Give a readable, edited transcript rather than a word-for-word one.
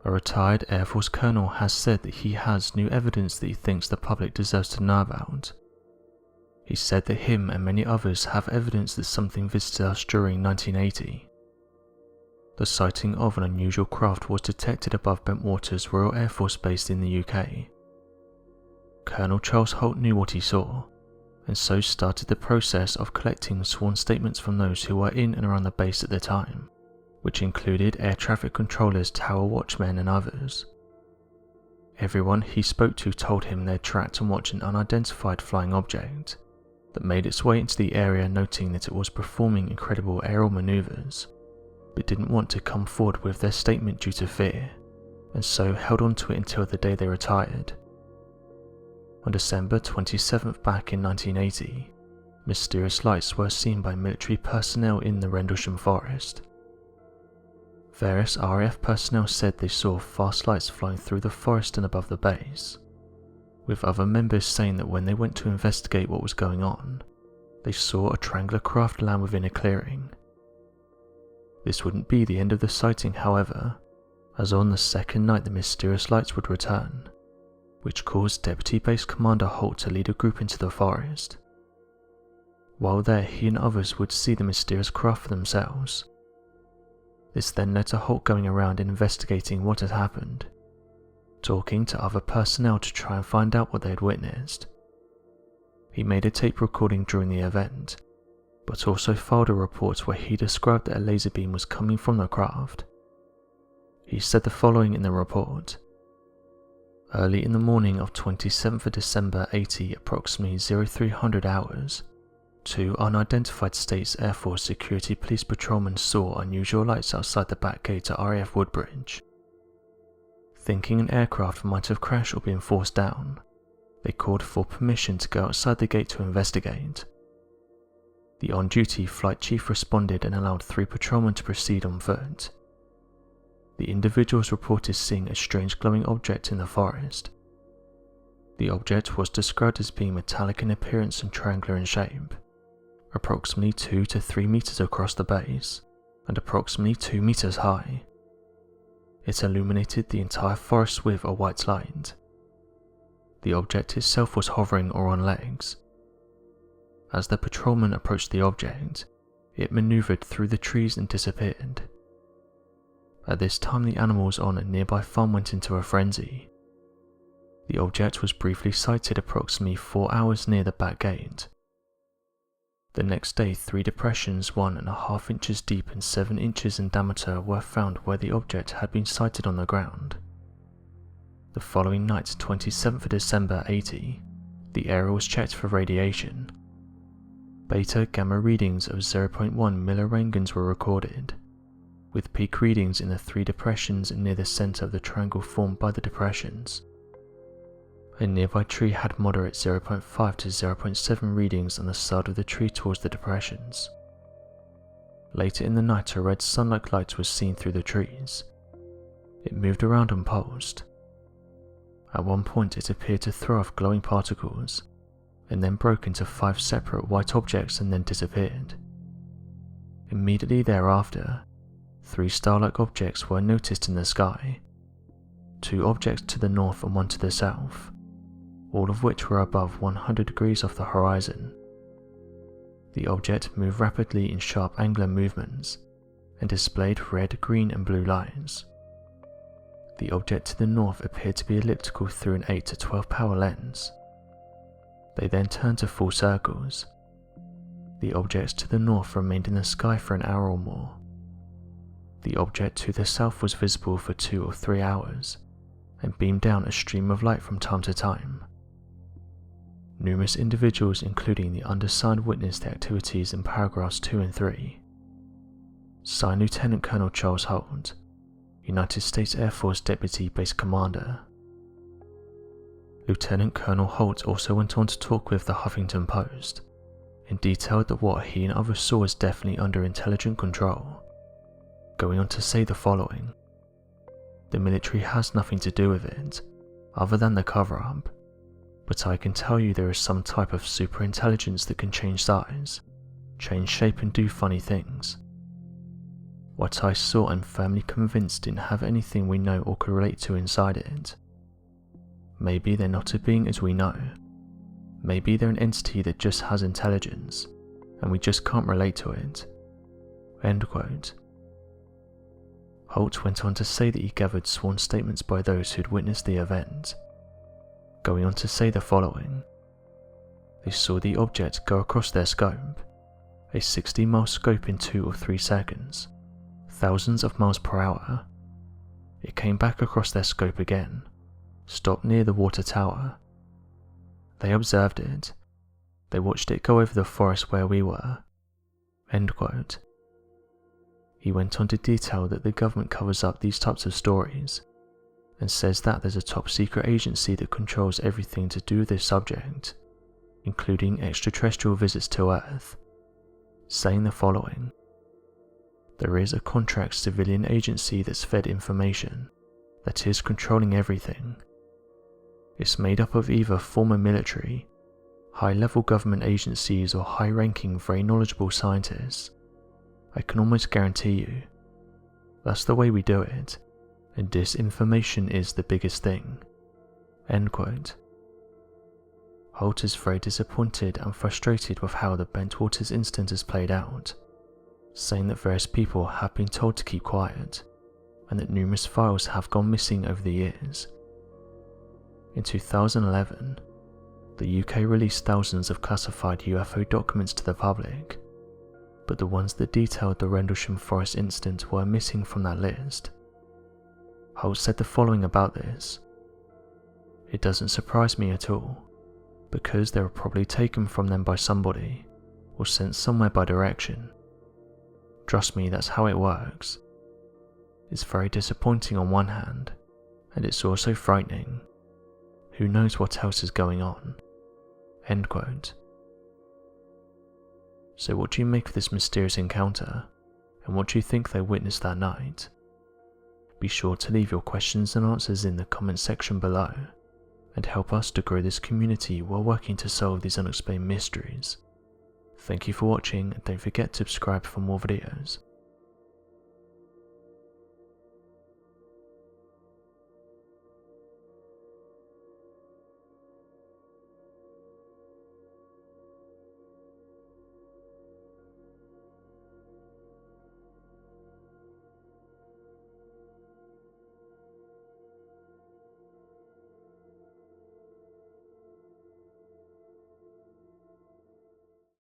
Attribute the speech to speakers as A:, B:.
A: A retired Air Force colonel has said that he has new evidence that he thinks the public deserves to know about. He said that him and many others have evidence that something visited us during 1980. The sighting of an unusual craft was detected above Bentwaters Royal Air Force Base in the UK. Colonel Charles Halt knew what he saw, and so started the process of collecting sworn statements from those who were in and around the base at the time, which included air traffic controllers, tower watchmen and others. Everyone he spoke to told him they'd tracked and watched an unidentified flying object that made its way into the area, noting that it was performing incredible aerial maneuvers, but didn't want to come forward with their statement due to fear, and so held on to it until the day they retired. On December 27th back in 1980, mysterious lights were seen by military personnel in the Rendlesham Forest. Various RAF personnel said they saw fast lights flying through the forest and above the base, with other members saying that when they went to investigate what was going on, they saw a triangular craft land within a clearing. This wouldn't be the end of the sighting, however, as on the second night the mysterious lights would return, which caused Deputy Base Commander Halt to lead a group into the forest. While there, he and others would see the mysterious craft for themselves. This then led to Halt going around and investigating what had happened, talking to other personnel to try and find out what they had witnessed. He made a tape recording during the event, but also filed a report where he described that a laser beam was coming from the craft. He said the following in the report: "Early in the morning of 27th of December 80, approximately 0300 hours, two unidentified States Air Force Security Police patrolmen saw unusual lights outside the back gate at RAF Woodbridge. Thinking an aircraft might have crashed or been forced down, they called for permission to go outside the gate to investigate. The on-duty flight chief responded and allowed 3 patrolmen to proceed on foot. The individuals reported seeing a strange glowing object in the forest. The object was described as being metallic in appearance and triangular in shape, approximately 2 to 3 meters across the base, and approximately 2 meters high. It illuminated the entire forest with a white light. The object itself was hovering or on legs. As the patrolman approached the object, it maneuvered through the trees and disappeared. At this time, the animals on a nearby farm went into a frenzy. The object was briefly sighted approximately 4 hours near the back gate. The next day, 3 depressions 1.5 inches deep and 7 inches in diameter were found where the object had been sighted on the ground. The following night, 27th of December 80, the area was checked for radiation. Beta-gamma readings of 0.1 millirangens were recorded, with peak readings in the 3 depressions near the center of the triangle formed by the depressions. A nearby tree had moderate 0.5 to 0.7 readings on the side of the tree towards the depressions. Later in the night, a red sun-like light was seen through the trees. It moved around and pulsed. At one point, it appeared to throw off glowing particles, and then broke into 5 separate white objects and then disappeared. Immediately thereafter, 3 star-like objects were noticed in the sky, 2 objects to the north and 1 to the south, all of which were above 100 degrees off the horizon. The object moved rapidly in sharp angular movements and displayed red, green and blue lights. The object to the north appeared to be elliptical through an 8 to 12 power lens. They then turned to full circles. The objects to the north remained in the sky for an hour or more. The object to the south was visible for 2 or 3 hours and beamed down a stream of light from time to time. Numerous individuals, including the undersigned, witnessed the activities in paragraphs 2 and 3. Signed Lieutenant Colonel Charles Halt, United States Air Force Deputy Base Commander. Lieutenant Colonel Halt also went on to talk with the Huffington Post and detailed that what he and others saw was definitely under intelligent control, going on to say the following: "The military has nothing to do with it, other than the cover-up, but I can tell you there is some type of super intelligence that can change size, change shape and do funny things. What I saw, I'm firmly convinced didn't have anything we know or could relate to inside it. Maybe they're not a being as we know. Maybe they're an entity that just has intelligence, and we just can't relate to it." End quote. Halt went on to say that he gathered sworn statements by those who'd witnessed the event, going on to say the following. They saw the object go across their scope, a 60-mile scope in 2 or 3 seconds, thousands of miles per hour. It came back across their scope again, stopped near the water tower. They observed it. They watched it go over the forest where we were. End quote. He went on to detail that the government covers up these types of stories, and says that there's a top secret agency that controls everything to do with this subject, including extraterrestrial visits to Earth, saying the following. There is a contract civilian agency that's fed information, that is controlling everything. It's made up of either former military, high-level government agencies or high-ranking, very knowledgeable scientists. I can almost guarantee you. That's the way we do it, and disinformation is the biggest thing. End quote. Halt is very disappointed and frustrated with how the Bentwaters incident has played out, saying that various people have been told to keep quiet, and that numerous files have gone missing over the years. In 2011, the UK released thousands of classified UFO documents to the public, but the ones that detailed the Rendlesham Forest incident were missing from that list. Halt said the following about this. It doesn't surprise me at all, because they were probably taken from them by somebody, or sent somewhere by direction. Trust me, that's how it works. It's very disappointing on one hand, and it's also frightening. Who knows what else is going on? End quote. So what do you make of this mysterious encounter, and what do you think they witnessed that night? Be sure to leave your questions and answers in the comment section below, and help us to grow this community while working to solve these unexplained mysteries. Thank you for watching, and don't forget to subscribe for more videos.